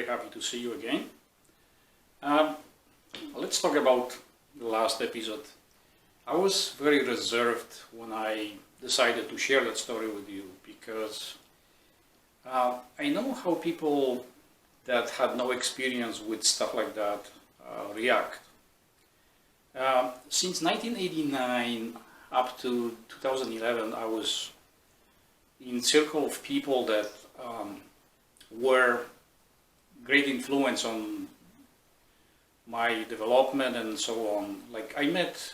happy to see you again. Let's talk about the last episode. I was very reserved when I decided to share that story with you because I know how people that had no experience with stuff like that react. Since 1989 up to 2011, I was in a circle of people that were great influence on my development and so on. Like I met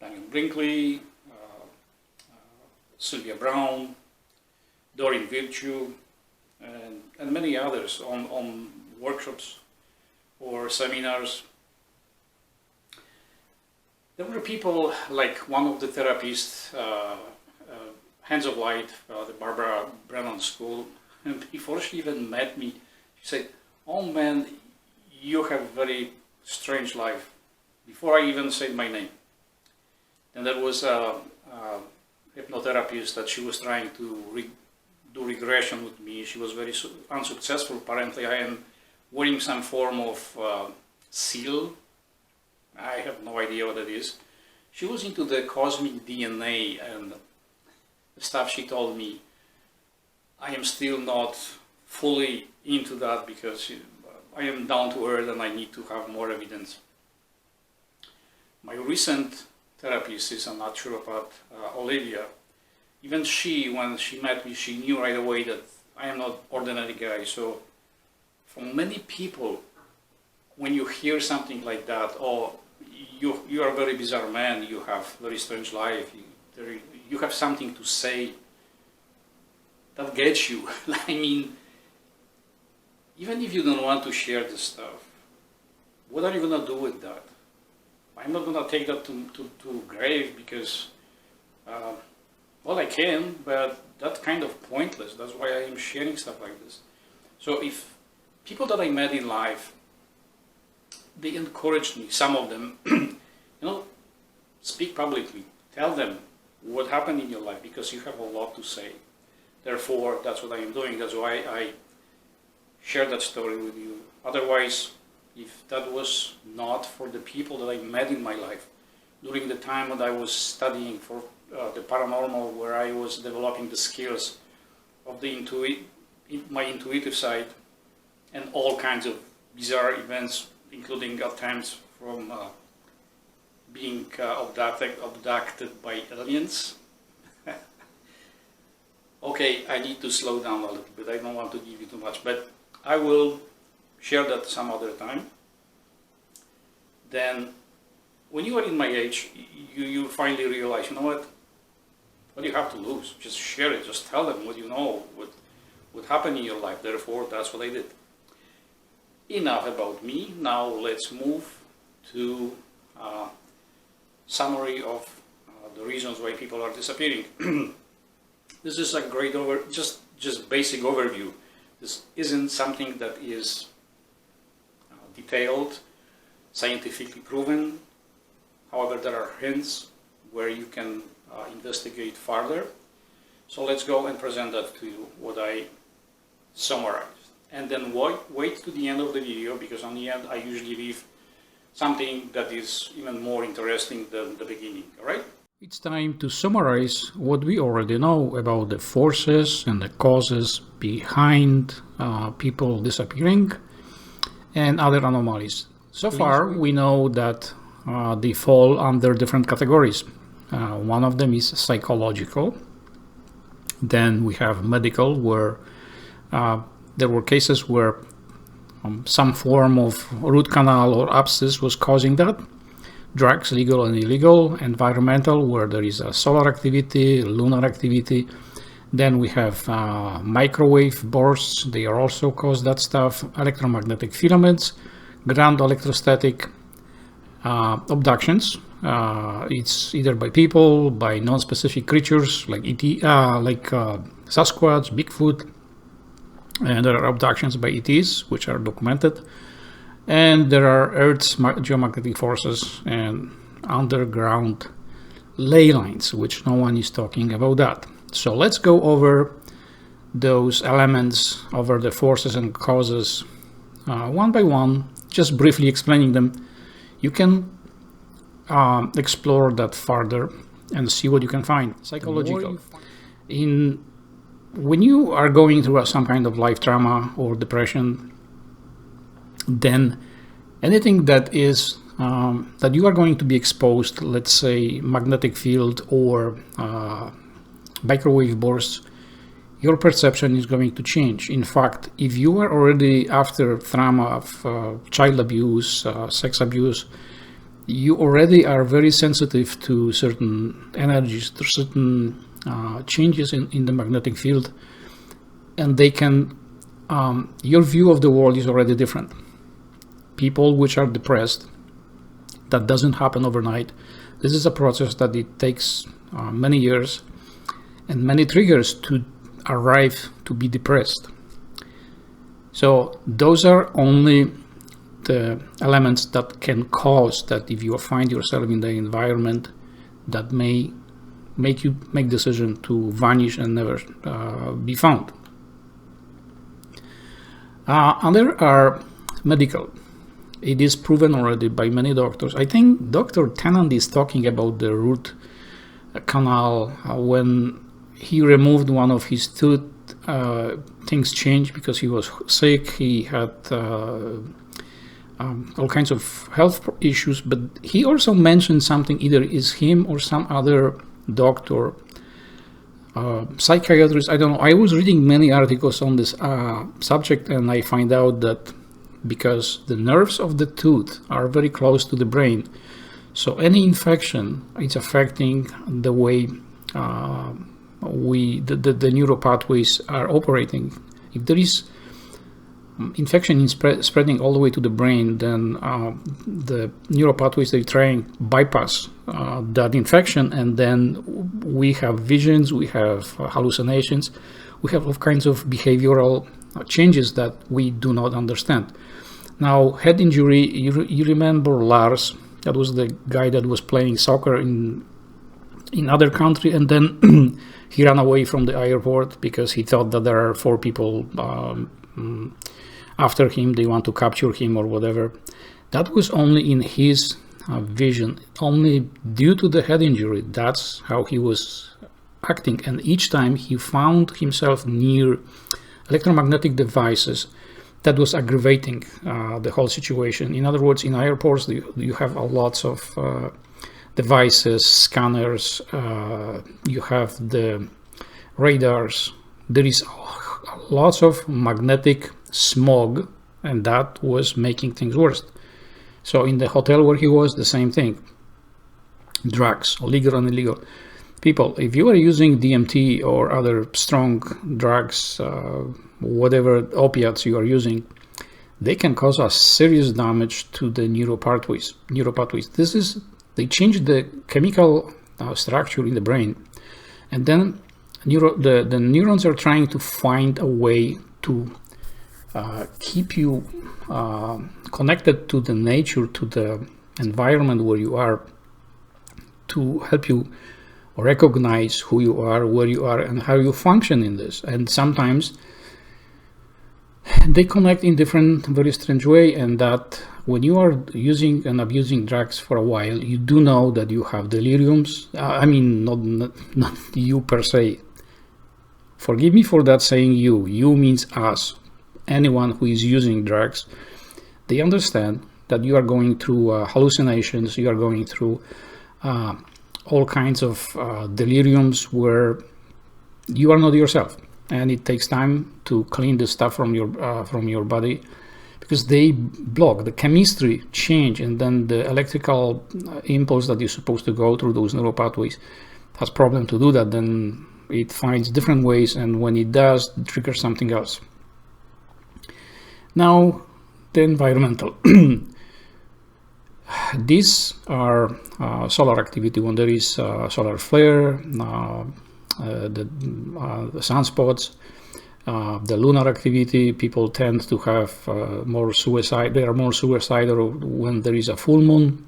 Daniel Brinkley, Sylvia Brown, Doreen Virtue, and many others on workshops or seminars. There were people like one of the therapists, Hands of Light, the Barbara Brennan School, and before she even met me, she said, "Oh man, you have a very strange life," before I even said my name. And there was a hypnotherapist that she was trying to do regression with me. She was very unsuccessful. Apparently I am wearing some form of seal. I have no idea what it is. She was into the cosmic DNA and the stuff she told me. I am still not fully into that because I am down to earth and I need to have more evidence. My recent therapist is a naturopath, Olivia. Even she, when she met me, she knew right away that I am not ordinary guy. So from many people, when you hear something like that, oh, you are a very bizarre man, you have very strange life, you have something to say that gets you. I mean, even if you don't want to share this stuff, what are you going to do with that? I'm not going to take that to grave because, well, I can, but that's kind of pointless. That's why I am sharing stuff like this. So if people that I met in life, they encouraged me, some of them, speak publicly, tell them what happened in your life because you have a lot to say. Therefore, that's what I am doing. That's why I share that story with you. Otherwise, if that was not for the people that I met in my life during the time that I was studying for the paranormal, where I was developing the skills of my intuitive side and all kinds of bizarre events, including at times from being abducted by aliens. Okay, I need to slow down a little bit. I don't want to give you too much, but I will share that some other time. Then, when you are in my age, you finally realize, you know what do you have to lose? Just share it, just tell them what you know, what happened in your life. Therefore, that's what I did. Enough about me. Now let's move to summary of the reasons why people are disappearing. This is a great just basic overview. This isn't something that is detailed, scientifically proven. However, there are hints where you can investigate further. So let's go and present that to you, what I summarized. And then wait to the end of the video, because on the end I usually leave something that is even more interesting than the beginning, all right? It's time to summarize what we already know about the forces and the causes behind people disappearing and other anomalies. So far, we know that they fall under different categories. One of them is psychological. Then we have medical, where there were cases where some form of root canal or abscess was causing that. Drugs, legal and illegal. Environmental, where there is a solar activity, lunar activity. Then we have microwave bursts. They are also cause that stuff. Electromagnetic filaments, ground electrostatic, abductions. It's either by people, by non-specific creatures like Sasquatch, Bigfoot. And there are abductions by ETs, which are documented. And there are Earth's geomagnetic forces and underground ley lines, which no one is talking about that. So let's go over those elements, over the forces and causes one by one, just briefly explaining them. You can explore that further and see what you can find. Psychological. When you are going through some kind of life trauma or depression, then anything that is that you are going to be exposed, let's say magnetic field or microwave bursts, your perception is going to change. In fact, if you are already after trauma of child abuse, sex abuse, you already are very sensitive to certain energies, to certain changes in the magnetic field, and they can, your view of the world is already different. People which are depressed, that doesn't happen overnight. This is a process that it takes many years and many triggers to arrive to be depressed. So those are only the elements that can cause that if you find yourself in the environment that may make you make decision to vanish and never be found. And there are medical. It is proven already by many doctors. I think Dr. Tennant is talking about the root canal when he removed one of his tooth. Things changed because he was sick. He had all kinds of health issues, but he also mentioned something, either is him or some other doctor, psychiatrist, I don't know. I was reading many articles on this subject, and I find out that because the nerves of the tooth are very close to the brain, so any infection, it's affecting the way the neural pathways are operating. If there is infection is spreading all the way to the brain, then the neural pathways, they try and bypass that infection, and then we have visions, we have hallucinations, we have all kinds of behavioral changes that we do not understand. Now, head injury, you remember Lars, that was the guy that was playing soccer in other country, and then he ran away from the airport because he thought that there are 4 people after him, they want to capture him or whatever. That was only in his vision, only due to the head injury. That's how he was acting, and each time he found himself near electromagnetic devices, that was aggravating the whole situation. In other words, in airports, you have lots of devices, scanners, you have the radars, there is lots of magnetic smog, and that was making things worse. So in the hotel where he was, the same thing. Drugs, legal and illegal. People, if you are using DMT or other strong drugs, whatever opiates you are using, they can cause a serious damage to the neural pathways. They change the chemical structure in the brain, and then the neurons are trying to find a way to keep you connected to the nature, to the environment where you are, to help you recognize who you are, where you are, and how you function in this. And sometimes they connect in different, very strange way, and that when you are using and abusing drugs for a while, you do know that you have deliriums. I mean, not you per se. Forgive me for that saying you. You means us. Anyone who is using drugs, they understand that you are going through hallucinations, you are going through all kinds of deliriums where you are not yourself, and it takes time to clean the stuff from your body, because they block the chemistry change, and then the electrical impulse that is supposed to go through those neural pathways has problem to do that. Then it finds different ways, and when it does, it triggers something else. Now, the environmental. These are solar activity. When there is solar flare, the sunspots, the lunar activity, people tend to have more suicide. They are more suicidal when there is a full moon.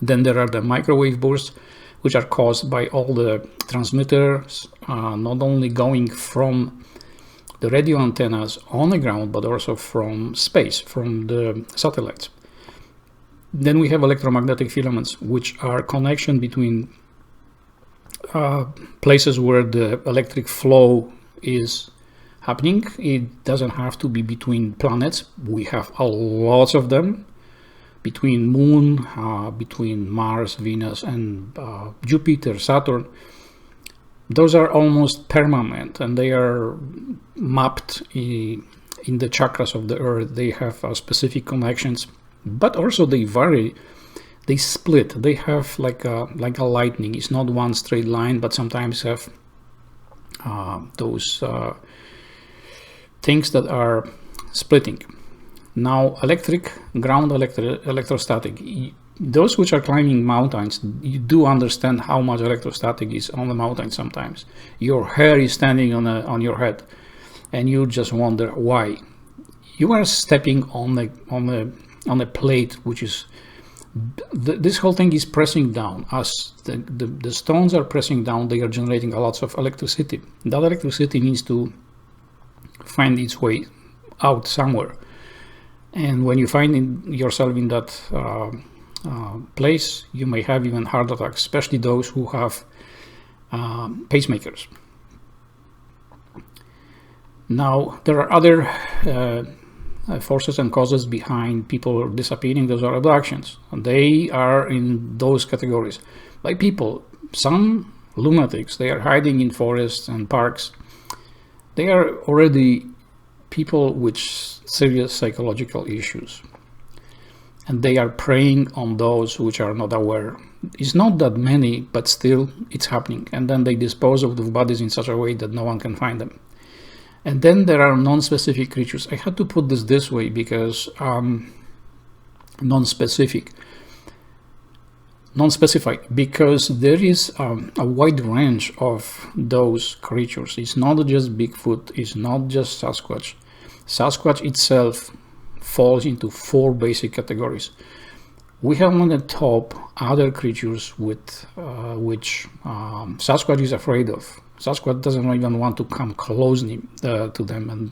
Then there are the microwave bursts, which are caused by all the transmitters, not only going from the radio antennas on the ground, but also from space, from the satellites. Then we have electromagnetic filaments, which are connection between places where the electric flow is happening. It doesn't have to be between planets. We have a lots of them between Moon, between Mars, Venus, and Jupiter, Saturn. Those are almost permanent, and they are mapped in the chakras of the Earth. They have specific connections, but also they vary. They split. They have like a lightning. It's not one straight line, but sometimes have those things that are splitting. Now, electric, ground electrostatic. Those which are climbing mountains, you do understand how much electrostatic is on the mountain sometimes. Your hair is standing on your head, and you just wonder why. You are stepping on a plate which is this whole thing is pressing down. As the stones are pressing down, they are generating a lot of electricity. That electricity needs to find its way out somewhere. And when you find yourself in that place, you may have even heart attacks, especially those who have pacemakers. Now, there are other forces and causes behind people disappearing. Those are abductions. And they are in those categories. By people, some lunatics, they are hiding in forests and parks. They are already people with serious psychological issues. And they are preying on those which are not aware. It's not that many, but still it's happening. And then they dispose of the bodies in such a way that no one can find them. And then there are non-specific creatures. I had to put this way because non-specific, non-specified, because there is a wide range of those creatures. It's not just Bigfoot, it's not just Sasquatch. Sasquatch itself falls into 4 basic categories. We have on the top other creatures with which Sasquatch is afraid of. Sasquatch doesn't even want to come closely to them, and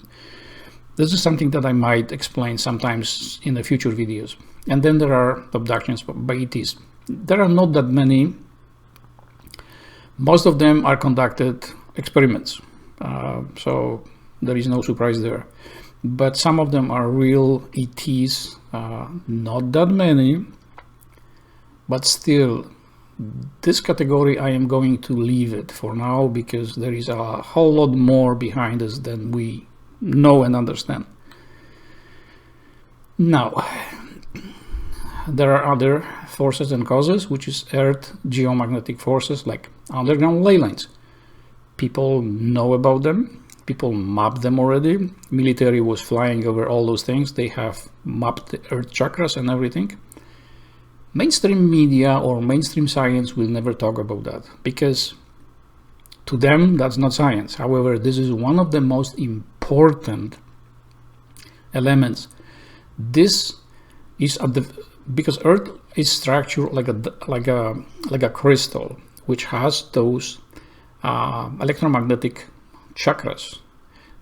this is something that I might explain sometimes in the future videos. And then there are abductions by ETs. There are not that many. Most of them are conducted experiments, so there is no surprise there. But some of them are real ETs, not that many, but still, this category I am going to leave it for now because there is a whole lot more behind us than we know and understand. Now, there are other forces and causes, which is Earth geomagnetic forces like underground ley lines. People know about them. People map them already. Military was flying over all those things. They have mapped the Earth chakras and everything. Mainstream media or mainstream science will never talk about that because to them that's not science. However, this is one of the most important elements. This is because Earth is structured like a crystal, which has those electromagnetic chakras.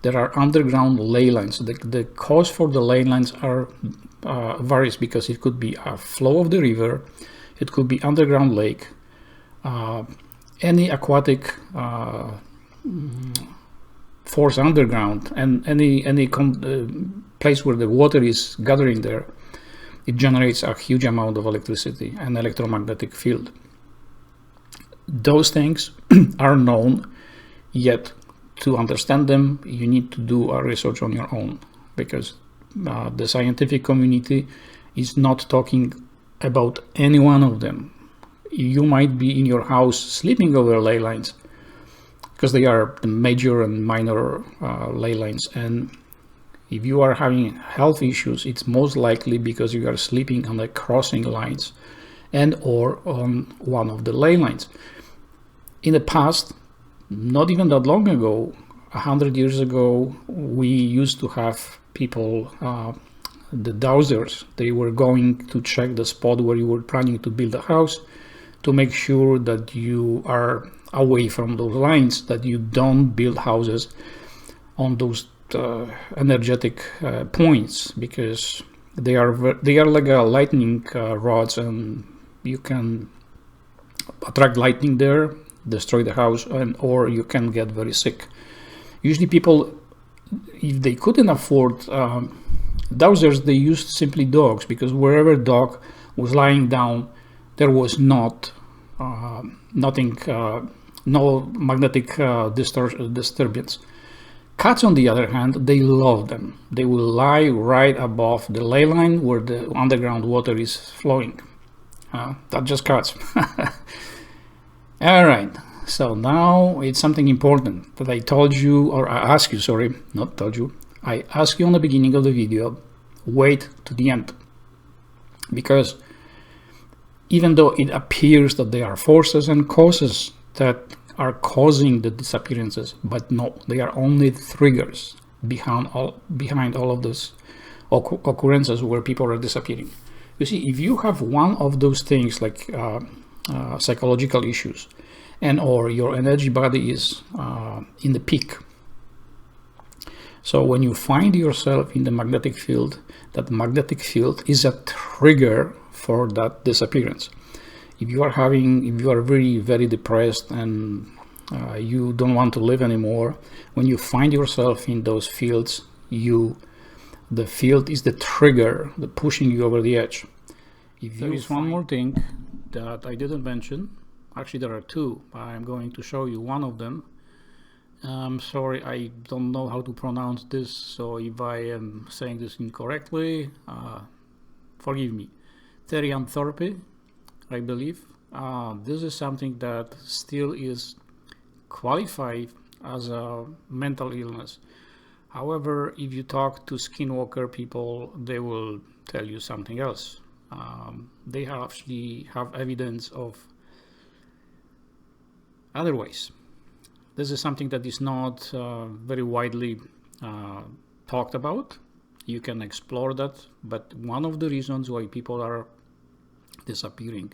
There are underground ley lines. The cause for the ley lines are varies because it could be a flow of the river, it could be underground lake, any aquatic force underground, and any place where the water is gathering there. It generates a huge amount of electricity and electromagnetic field. Those things are known, yet to understand them, you need to do a research on your own because the scientific community is not talking about any one of them. You might be in your house sleeping over ley lines because they are the major and minor ley lines, and if you are having health issues, it's most likely because you are sleeping on the crossing lines and or on one of the ley lines. In the past, not even that long ago, 100 years ago, we used to have people, the dowsers, they were going to check the spot where you were planning to build a house to make sure that you are away from those lines, that you don't build houses on those energetic points, because they are like lightning rods, and you can attract lightning there, destroy the house, or you can get very sick. Usually people, if they couldn't afford dowsers, they used simply dogs, because wherever dog was lying down, there was not nothing, no magnetic disturbance. Cats, on the other hand, they love them. They will lie right above the ley line where the underground water is flowing. That's just cats. All right. So now it's something important that I told you, or I asked you, sorry, not told you. I asked you on the beginning of the video, wait to the end. Because even though it appears that there are forces and causes that are causing the disappearances, but no, they are only triggers behind all of those occurrences where people are disappearing. You see, if you have one of those things like psychological issues, and or your energy body is in the peak, so when you find yourself in the magnetic field, that magnetic field is a trigger for that disappearance. If you are very, very depressed and you don't want to live anymore, when you find yourself in those fields, the field is the trigger, the pushing you over the edge. There is one more thing that I didn't mention. Actually, there are two. I'm going to show you one of them. I'm sorry, I don't know how to pronounce this, so if I am saying this incorrectly, forgive me. Therianthropy, I believe. This is something that still is qualified as a mental illness. However, if you talk to skinwalker people, they will tell you something else. They actually have evidence of otherwise. This is something that is not very widely talked about. You can explore that, but one of the reasons why people are disappearing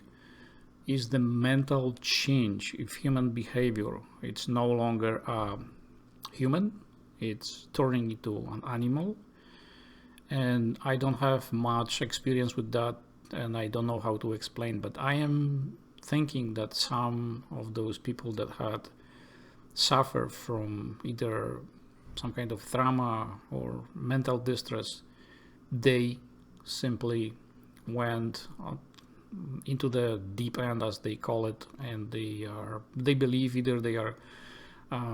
is the mental change of human behavior. It's no longer human, it's turning into an animal. And I don't have much experience with that, and I don't know how to explain, but I am thinking that some of those people that had suffered from either some kind of trauma or mental distress, they simply went into the deep end, as they call it, and they believe either they are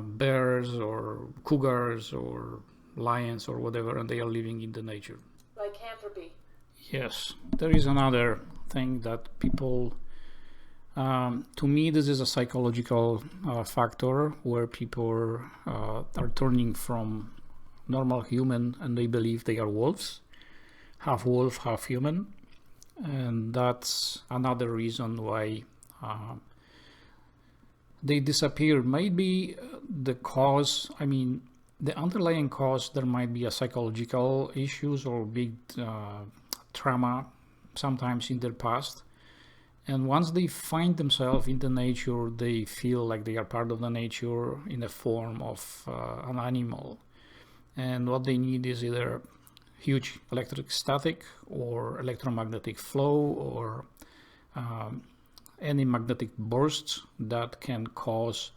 bears or cougars or lions or whatever, and they are living in the nature. Lycanthropy. Yes, there is another thing that people, to me, this is a psychological factor where people are turning from normal human and they believe they are wolves, half wolf, half human. And that's another reason why they disappear. Maybe the cause, I mean, the underlying cause, there might be a psychological issues or big trauma sometimes in their past. And once they find themselves in the nature, they feel like they are part of the nature in the form of an animal. And what they need is either huge electric static or electromagnetic flow or any magnetic bursts that can cause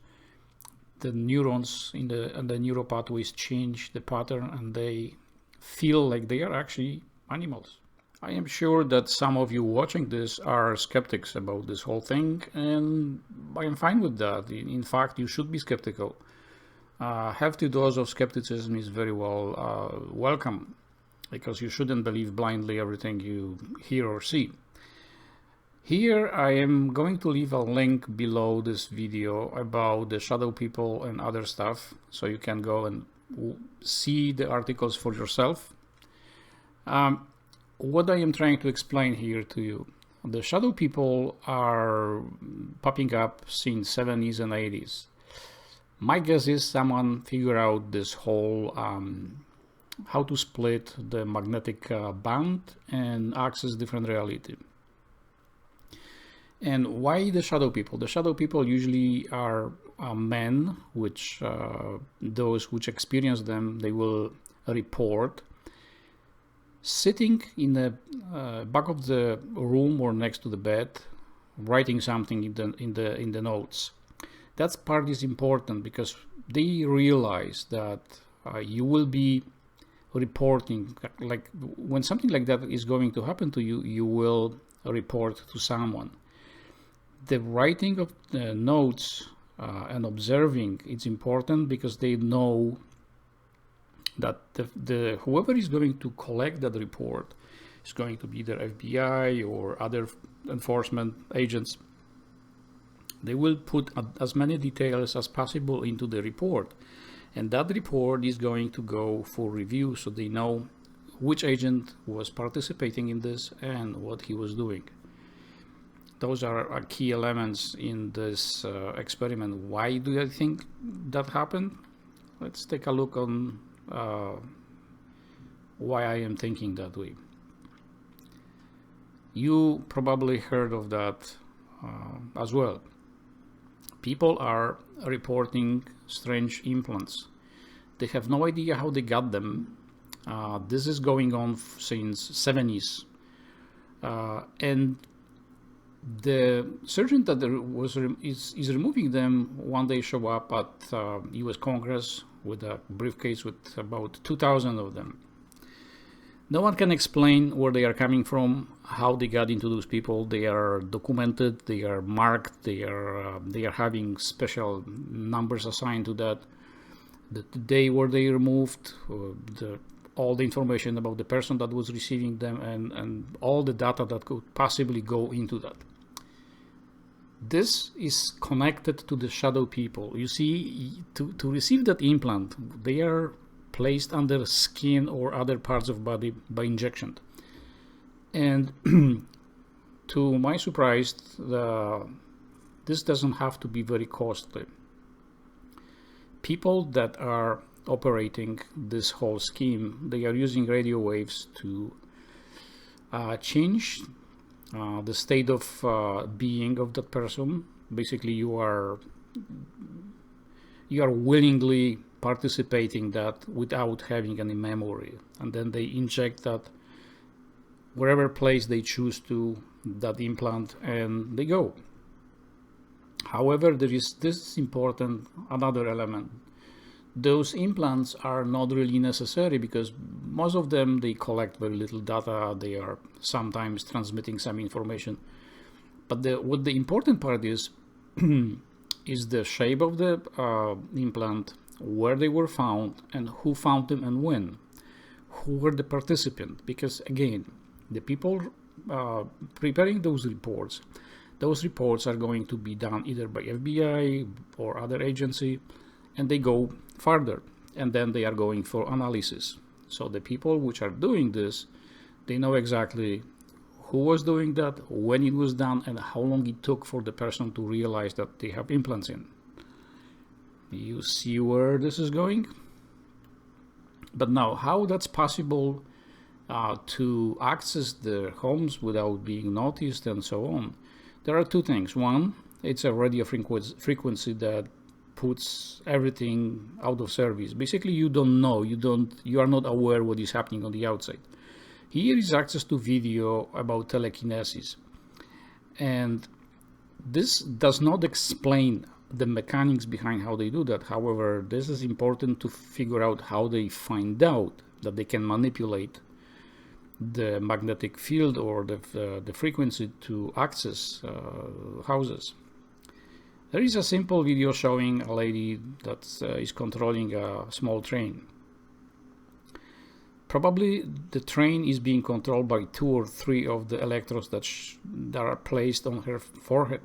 the neurons in the neural pathways change the pattern, and they feel like they are actually animals. I am sure that some of you watching this are skeptics about this whole thing, and I am fine with that. In fact, you should be skeptical. Hefty dose of skepticism is very well welcome, because you shouldn't believe blindly everything you hear or see. Here I am going to leave a link below this video about the shadow people and other stuff, so you can go and see the articles for yourself. What I am trying to explain here to you, the shadow people are popping up since 70s and 80s. My guess is someone figured out this whole how to split the magnetic band and access different reality. And why the shadow people? The shadow people usually are men, which those which experience them, they will report sitting in the back of the room or next to the bed, writing something in the notes. That part is important because they realize that you will be reporting, like when something like that is going to happen to you, you will report to someone. The writing of the notes and observing, it's important because they know that the whoever is going to collect that report is going to be either FBI or other enforcement agents. They will put as many details as possible into the report, and that report is going to go for review, so they know which agent was participating in this and what he was doing. Those are key elements in this experiment. Why do I think that happened? Let's take a look on why I am thinking that way. You probably heard of that as well. People are reporting strange implants. They have no idea how they got them. This is going on since 70s. And the surgeon that is removing them one day show up at US Congress with a briefcase with about 2,000 of them. No one can explain where they are coming from, how they got into those people. They are documented, they are marked, they are having special numbers assigned to that. The day where they removed, all the information about the person that was receiving them, and all the data that could possibly go into that. This is connected to the shadow people. You see, to receive that implant, they are placed under skin or other parts of body by injection. And to my surprise, this doesn't have to be very costly. People that are operating this whole scheme, they are using radio waves to change the state of being of that person. Basically, you are willingly participating that without having any memory, and then they inject that wherever place they choose to that implant, and they go. However, there is this important another element. Those implants are not really necessary because most of them, they collect very little data. They are sometimes transmitting some information, but what the important part is is the shape of the implant, where they were found, and who found them and when, who were the participant. Because again, the people preparing those reports are going to be done either by FBI or other agency, and they go further, and then they are going for analysis. So the people which are doing this, they know exactly who was doing that, when it was done, and how long it took for the person to realize that they have implants in. You see where this is going? But now, how that's possible to access the homes without being noticed and so on? There are two things. One, it's a radio frequency that puts everything out of service. Basically, you don't know, you are not aware what is happening on the outside. Here is access to video about telekinesis, and this does not explain the mechanics behind how they do that. However, this is important to figure out how they find out that they can manipulate the magnetic field or the frequency to access houses. There is a simple video showing a lady that is controlling a small train. Probably the train is being controlled by 2 or 3 of the electrodes that are placed on her forehead.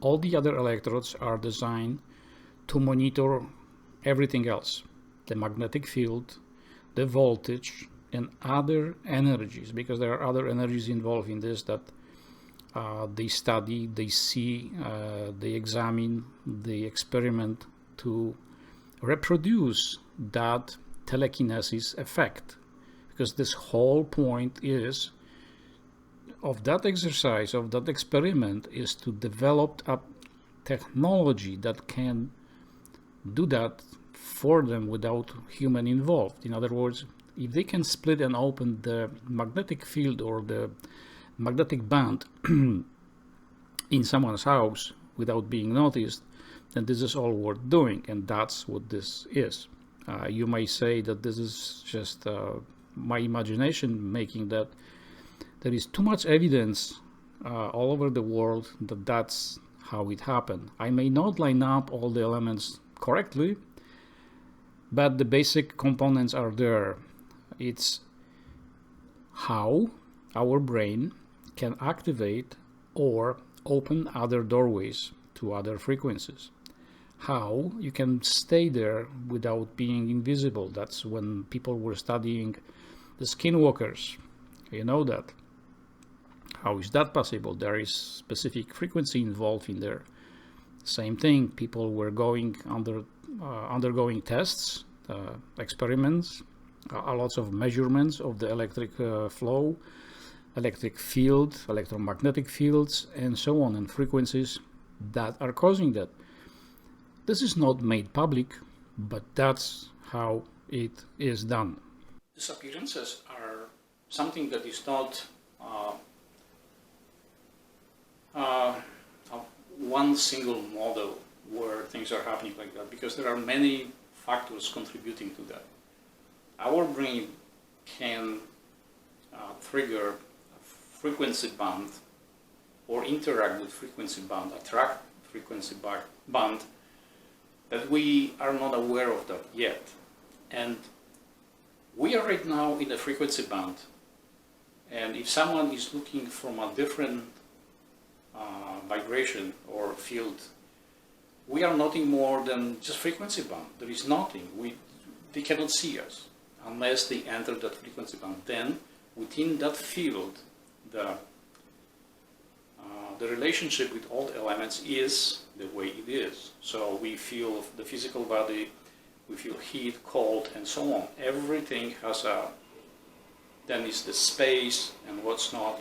All the other electrodes are designed to monitor everything else: the magnetic field, the voltage, and other energies, because there are other energies involved in this that they study, they see, they examine, they experiment to reproduce that telekinesis effect. Because this whole point is of that exercise, of that experiment, is to develop a technology that can do that for them without human involved. In other words, if they can split and open the magnetic field or the magnetic band in someone's house without being noticed, then this is all worth doing, and that's what this is. You may say that this is just my imagination making that. There is too much evidence all over the world that that's how it happened. I may not line up all the elements correctly, but the basic components are there. It's how our brain can activate or open other doorways to other frequencies. How you can stay there without being invisible. That's when people were studying the skinwalkers. You know that. How is that possible? There is specific frequency involved in there. Same thing. People were undergoing tests, experiments, lots of measurements of the electric flow, electric field, electromagnetic fields, and so on, and frequencies that are causing that. This is not made public, but that's how it is done. These appearances are something that is not one single model where things are happening like that, because there are many factors contributing to that. Our brain can trigger a frequency band or interact with frequency band, attract frequency band, that we are not aware of that yet. And we are right now in a frequency band, and if someone is looking from a different vibration or field, we are nothing more than just frequency band. There is nothing. They cannot see us unless they enter that frequency band. Then within that field, the relationship with all the elements is the way it is. So we feel the physical body, we feel heat, cold, and so on. Everything has then is the space and what's not.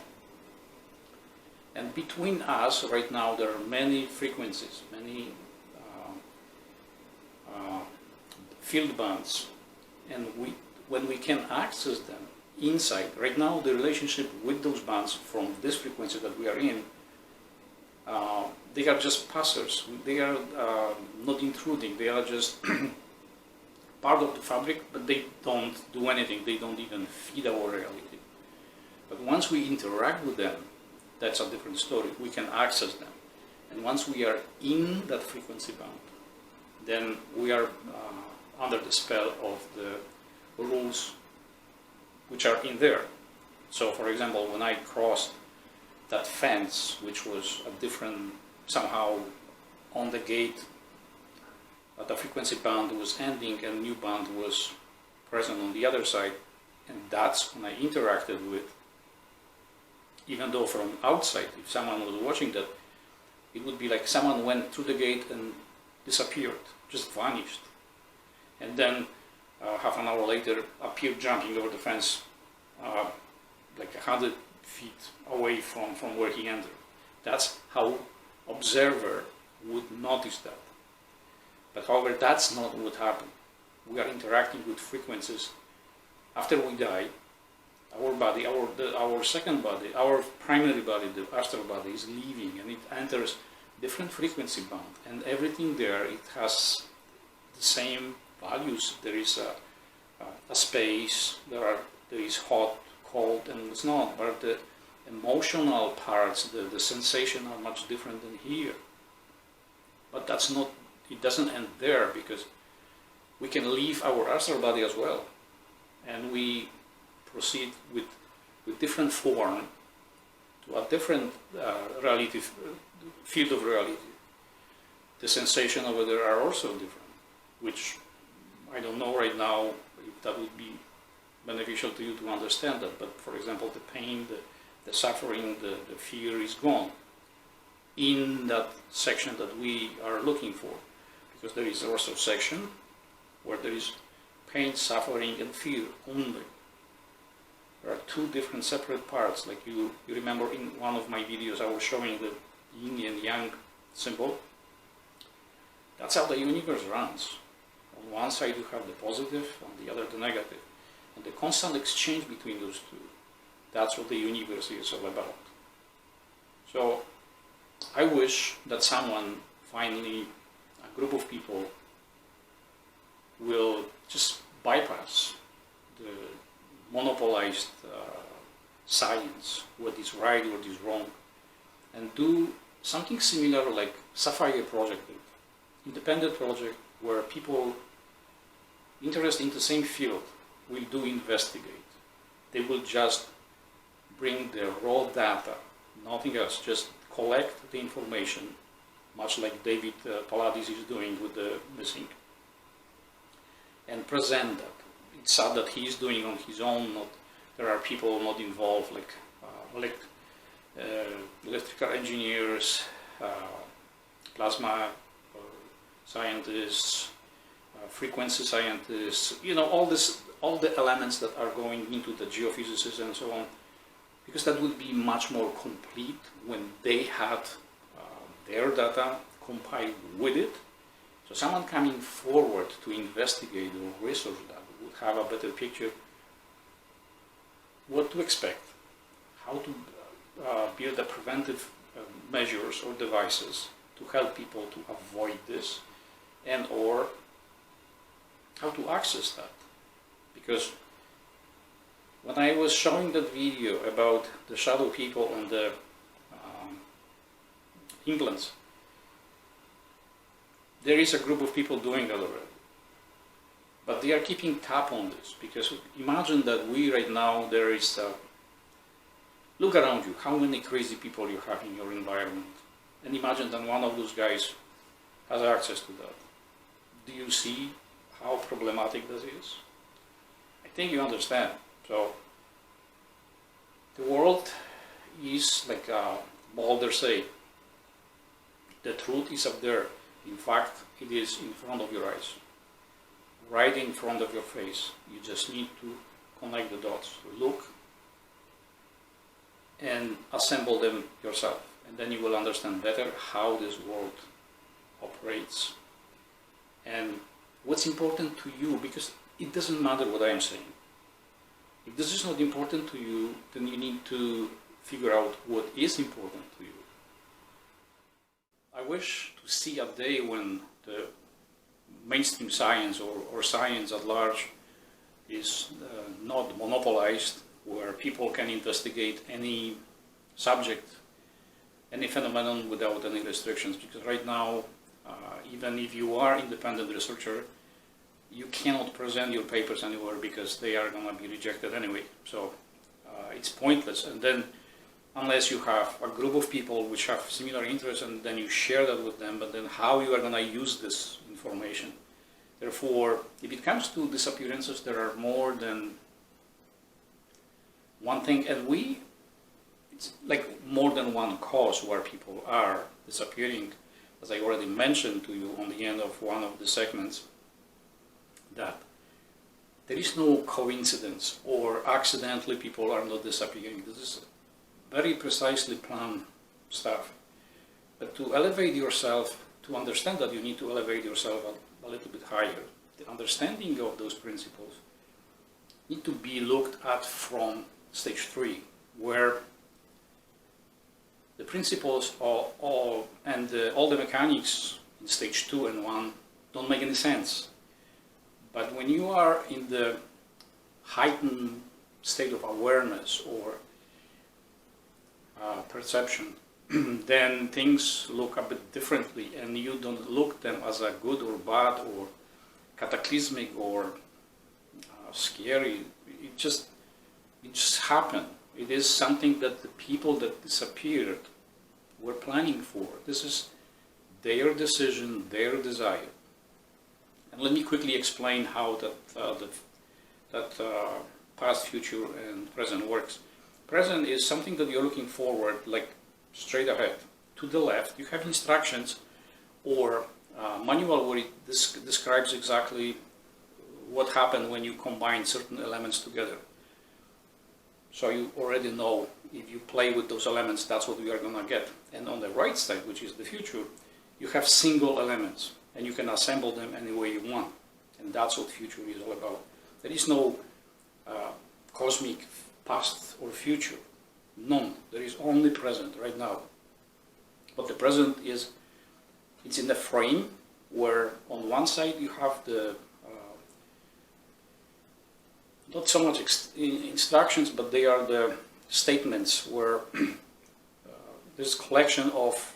And between us, right now, there are many frequencies, many field bands. And when we can access them inside, right now, the relationship with those bands from this frequency that we are in, they are just passers. They are not intruding. They are just part of the fabric, but they don't do anything. They don't even feed our reality. But once we interact with them, that's a different story. We can access them. And once we are in that frequency band, then we are under the spell of the rules which are in there. So, for example, when I crossed that fence, which was a different, somehow on the gate, the frequency band was ending and new band was present on the other side, and that's when I interacted with. Even though from outside, if someone was watching that, it would be like someone went through the gate and disappeared, just vanished. And then half an hour later appeared jumping over the fence like 100 feet away from where he entered. That's how observer would notice that. But however, that's not what happened. We are interacting with frequencies. After we die, our body, our second body, our primary body, the astral body, is leaving, and it enters different frequency band, and everything there, it has the same values. There is a space, there is hot, cold, and it's not, but the emotional parts, the sensation are much different than here. But that's not, it doesn't end there, because we can leave our astral body as well, and we proceed with different form to a different reality, field of reality. The sensation over there are also different, which I don't know right now if that would be beneficial to you to understand that. But for example, the pain, the suffering, the fear is gone in that section that we are looking for, because there is also a section where there is pain, suffering, and fear only. There are two different separate parts. Like you remember in one of my videos I was showing the yin and yang symbol. That's how the universe runs. On one side you have the positive, on the other the negative. And the constant exchange between those two, that's what the universe is all about. So I wish that someone, finally, a group of people, will just bypass the monopolized science, what is right, what is wrong, and do something similar like Sapphire Project, independent project where people interested in the same field will do investigate. They will just bring the raw data, nothing else, just collect the information, much like David Paladis is doing with the missing, and present that. It's sad that he is doing on his own. There are people not involved, like electrical engineers, plasma scientists, frequency scientists. You know, all the elements that are going into the geophysicists and so on, because that would be much more complete when they had their data compiled with it. So someone coming forward to investigate or research that would have a better picture what to expect, how to build the preventive measures or devices to help people to avoid this, and or how to access that. Because when I was showing that video about the shadow people and the implants, there is a group of people doing that already. But they are keeping tab on this, because imagine that we right now, there is, look around you, how many crazy people you have in your environment. And imagine that one of those guys has access to that. Do you see how problematic this is? I think you understand. So the world is like Boulder say, the truth is up there. In fact, it is in front of your eyes, right in front of your face. You just need to connect the dots, look, and assemble them yourself. And then you will understand better how this world operates and what's important to you, because it doesn't matter what I am saying. If this is not important to you, then you need to figure out what is important to you. I wish to see a day when the mainstream science or science at large is not monopolized, where people can investigate any subject, any phenomenon without any restrictions. Because right now, even if you are independent researcher, you cannot present your papers anywhere because they are going to be rejected anyway. So it's pointless. And then unless you have a group of people which have similar interests and then you share that with them, but then how you are going to use this information. Therefore, if it comes to disappearances, there are more than one thing, and it's like more than one cause where people are disappearing. As I already mentioned to you on the end of one of the segments, that there is no coincidence or accidentally people are not disappearing. This is very precisely planned stuff. But to elevate yourself, to understand that you need to elevate yourself a little bit higher, the understanding of those principles need to be looked at from stage 3, where the principles and all the mechanics in stage 2 and 1 don't make any sense. But when you are in the heightened state of awareness or perception, then things look a bit differently, and you don't look them as a good or bad or cataclysmic or scary. It just happened. It is something that the people that disappeared were planning for. This is their decision, their desire. And let me quickly explain how that past, future, and present works. Present is something that you're looking forward, like straight ahead. To the left, you have instructions or manual where it describes exactly what happened when you combine certain elements together. So you already know if you play with those elements, that's what we are going to get. And on the right side, which is the future, you have single elements, and you can assemble them any way you want. And that's what future is all about. There is no cosmic past or future. None. There is only present right now. But the present is, it's in the frame where on one side you have the, not so much instructions, but they are the statements where there's collection of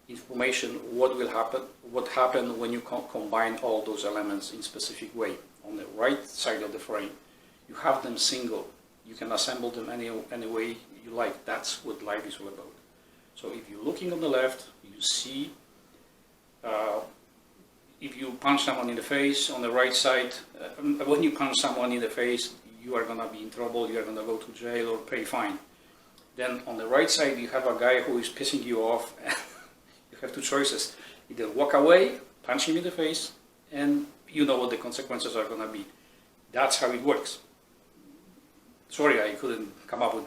information, what will happen, what happened when you combine all those elements in specific way. On the right side of the frame, you have them single. You can assemble them any way you like. That's what life is all about. So if you're looking on the left, you see, if you punch someone in the face, on the right side, when you punch someone in the face, you are going to be in trouble, you are going to go to jail or pay fine. Then on the right side, you have a guy who is pissing you off. You have two choices. Either walk away, punch him in the face, and you know what the consequences are going to be. That's how it works. Sorry, I couldn't come up with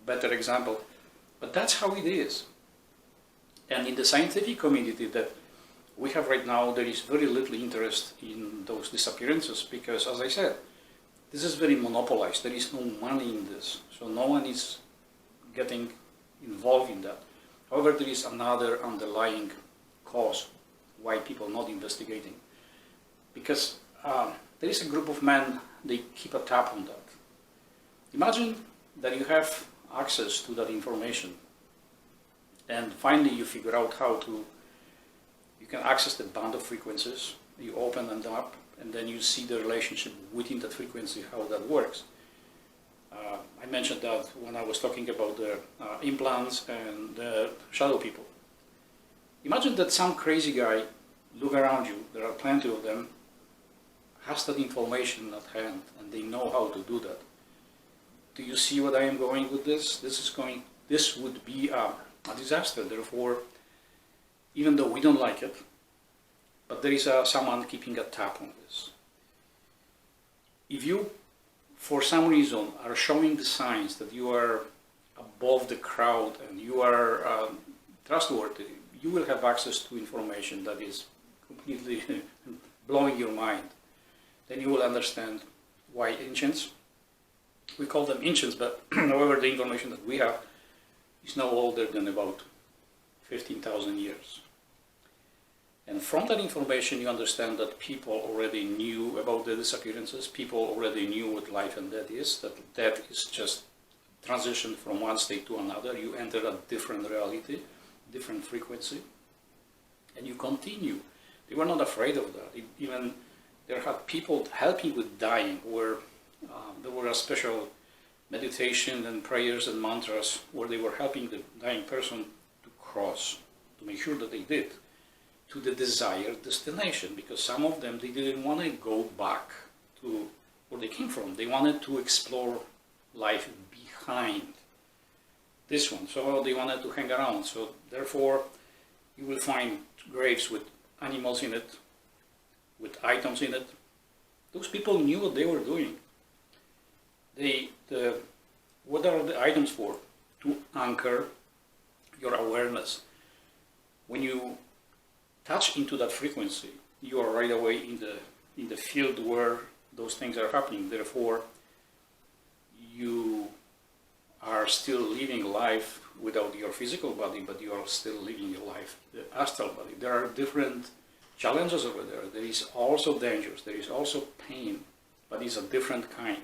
better example, but that's how it is. And in the scientific community that we have right now, there is very little interest in those disappearances because, as I said, this is very monopolized. There is no money in this, so no one is getting involved in that. However, there is another underlying cause why people are not investigating. Because there is a group of men, they keep a tab on that. Imagine that you have access to that information and finally you figure out how to, you can access the band of frequencies, you open them up, and then you see the relationship within that frequency, how that works. I mentioned that when I was talking about the implants and the shadow people. Imagine that some crazy guy, look around you, there are plenty of them, has that information at hand, and they know how to do that. Do you see what I am going with this? This would be a disaster. Therefore, even though we don't like it, but there is someone keeping a tab on this. If you, for some reason, are showing the signs that you are above the crowd and you are trustworthy, you will have access to information that is completely blowing your mind. Then you will understand why ancients, we call them ancients, but however the information that we have is no older than about 15,000 years. And from that information you understand that people already knew about the disappearances, people already knew what life and death is, that death is just transition from one state to another, you enter a different reality, different frequency, and you continue. They were not afraid of that. Even there had people helping with dying, where there were a special meditation and prayers and mantras where they were helping the dying person to cross, to make sure that they did, to the desired destination, because some of them, they didn't want to go back to where they came from. They wanted to explore life behind this one, so they wanted to hang around. So therefore, you will find graves with animals in it, with items in it. Those people knew what they were doing. What are the items for? To anchor your awareness. When you touch into that frequency, you are right away in the field where those things are happening. Therefore, you are still living life without your physical body, but you are still living your life, the astral body. There are different challenges over there. There is also dangers, there is also pain, but it's a different kind.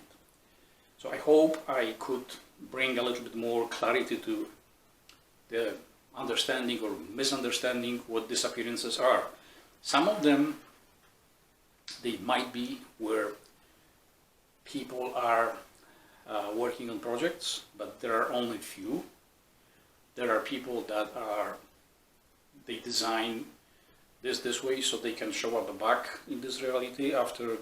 So I hope I could bring a little bit more clarity to the understanding or misunderstanding what disappearances are. Some of them, they might be where people are working on projects, but there are only few. There are people that they design this way so they can show up back in this reality after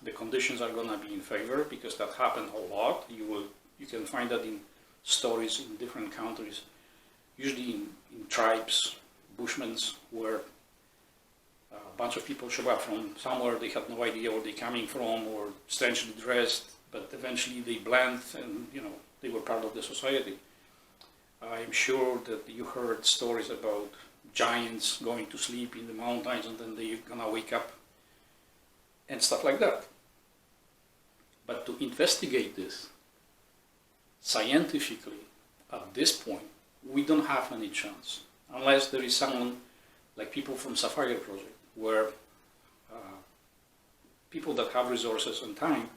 the conditions are going to be in favor, because that happens a lot. You can find that in stories in different countries, usually in tribes, Bushmen, where bunch of people show up from somewhere, they had no idea where they're coming from, or strangely dressed, but eventually they blend and, you know, they were part of the society. I'm sure that you heard stories about giants going to sleep in the mountains and then they're gonna wake up and stuff like that. But to investigate this scientifically at this point, we don't have any chance unless there is someone like people from Sapphire Project, where people that have resources and time,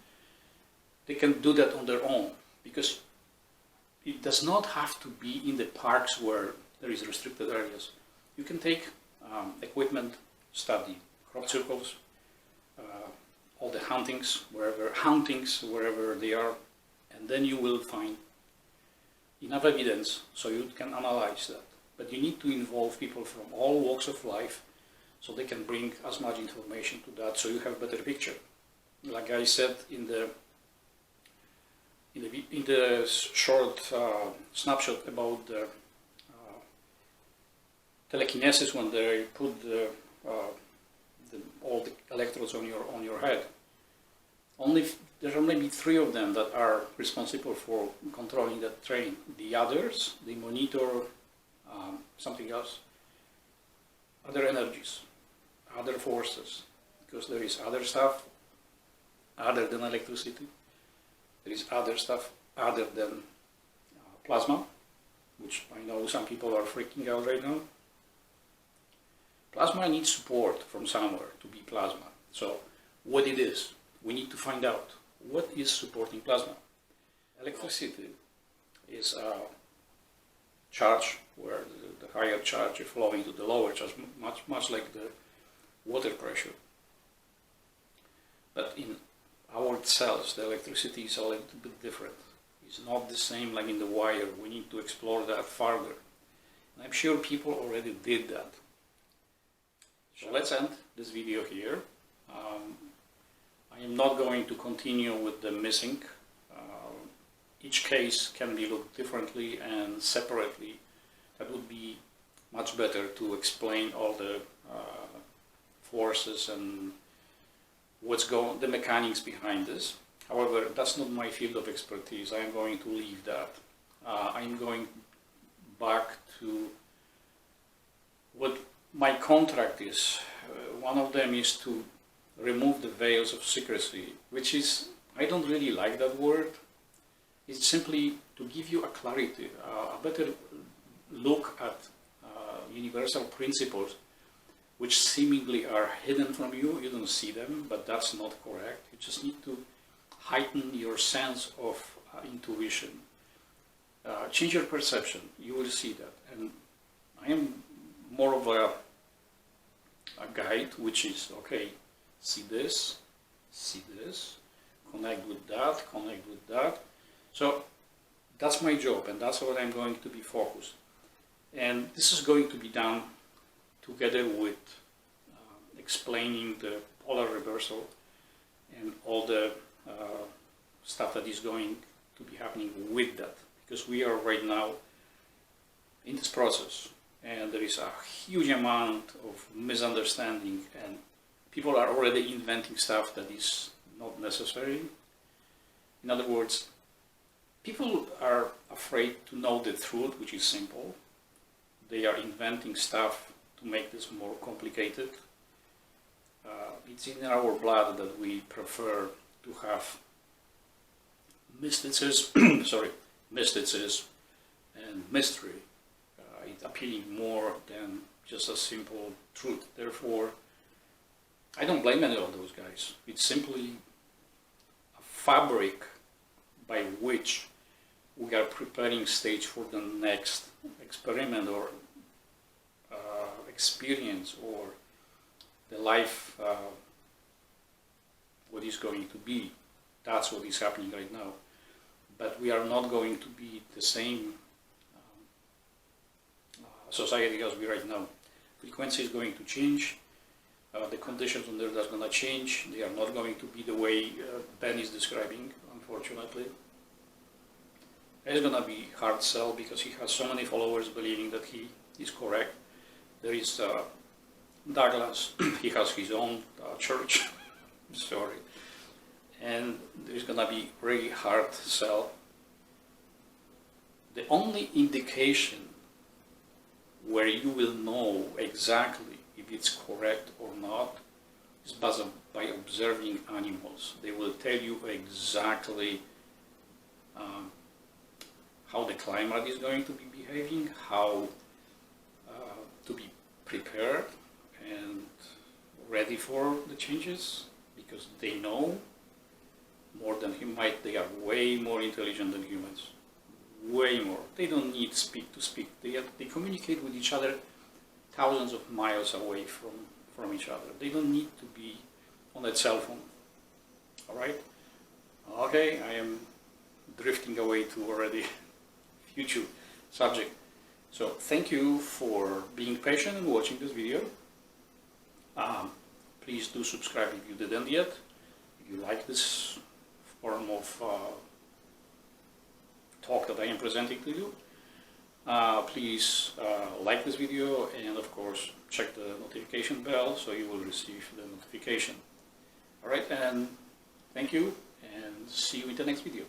they can do that on their own, because it does not have to be in the parks where there is restricted areas. You can take equipment, study crop circles, all the hauntings wherever they are, and then you will find enough evidence so you can analyze that. But you need to involve people from all walks of life so they can bring as much information to that, so you have a better picture. Like I said in the short snapshot about the telekinesis, when they put all the electrodes on your head, there are maybe 3 of them that are responsible for controlling that train. The others, they monitor something else, other energies, other forces, because there is other stuff other than electricity. There is other stuff other than plasma, which I know some people are freaking out right now. Plasma needs support from somewhere to be plasma. So what it is, we need to find out what is supporting plasma. Electricity is a charge where the higher charge is flowing to the lower charge, much like the water pressure. But in our cells, the electricity is a little bit different. It's not the same like in the wire. We need to explore that further. And I'm sure people already did that. So let's end this video here. I am not going to continue with the missing. Each case can be looked differently and separately. That would be much better to explain all the forces and the mechanics behind this. However, that's not my field of expertise. I am going to leave that. I'm going back to what my contract is. One of them is to remove the veils of secrecy, which is, I don't really like that word. It's simply to give you a clarity, a better look at universal principles which seemingly are hidden from you. You don't see them, but that's not correct. You just need to heighten your sense of intuition. Change your perception, you will see that. And I am more of a guide, which is, okay, see this, connect with that. So that's my job, and that's what I'm going to be focused. And this is going to be done together with explaining the polar reversal and all the stuff that is going to be happening with that, because we are right now in this process and there is a huge amount of misunderstanding and people are already inventing stuff that is not necessary. In other words, people are afraid to know the truth, which is simple. They are inventing stuff to make this more complicated. It's in our blood that we prefer to have mysticism, mysticism and mystery. It's appealing more than just a simple truth. Therefore, I don't blame any of those guys. It's simply a fabric by which we are preparing stage for the next experiment or experience or the life what is going to be. That's what is happening right now. But we are not going to be the same society as we right now. Frequency is going to change. The conditions on Earth are going to change. They are not going to be the way Ben is describing, unfortunately. It's going to be hard sell because he has so many followers believing that he is correct. There is Douglas, he has his own church, sorry, and there's gonna be very hard sell. The only indication where you will know exactly if it's correct or not is by observing animals. They will tell you exactly how the climate is going to be behaving, how to be prepared and ready for the changes, because they know more than they are way more intelligent than humans. Way more. They don't need speak to speak. They communicate with each other thousands of miles away from each other. They don't need to be on a cell phone. All right? Okay, I am drifting away to already future subject. So thank you for being patient and watching this video. Please do subscribe if you didn't yet. If you like this form of talk that I am presenting to you, please like this video, and of course check the notification bell so you will receive the notification. Alright, and thank you, and see you in the next video.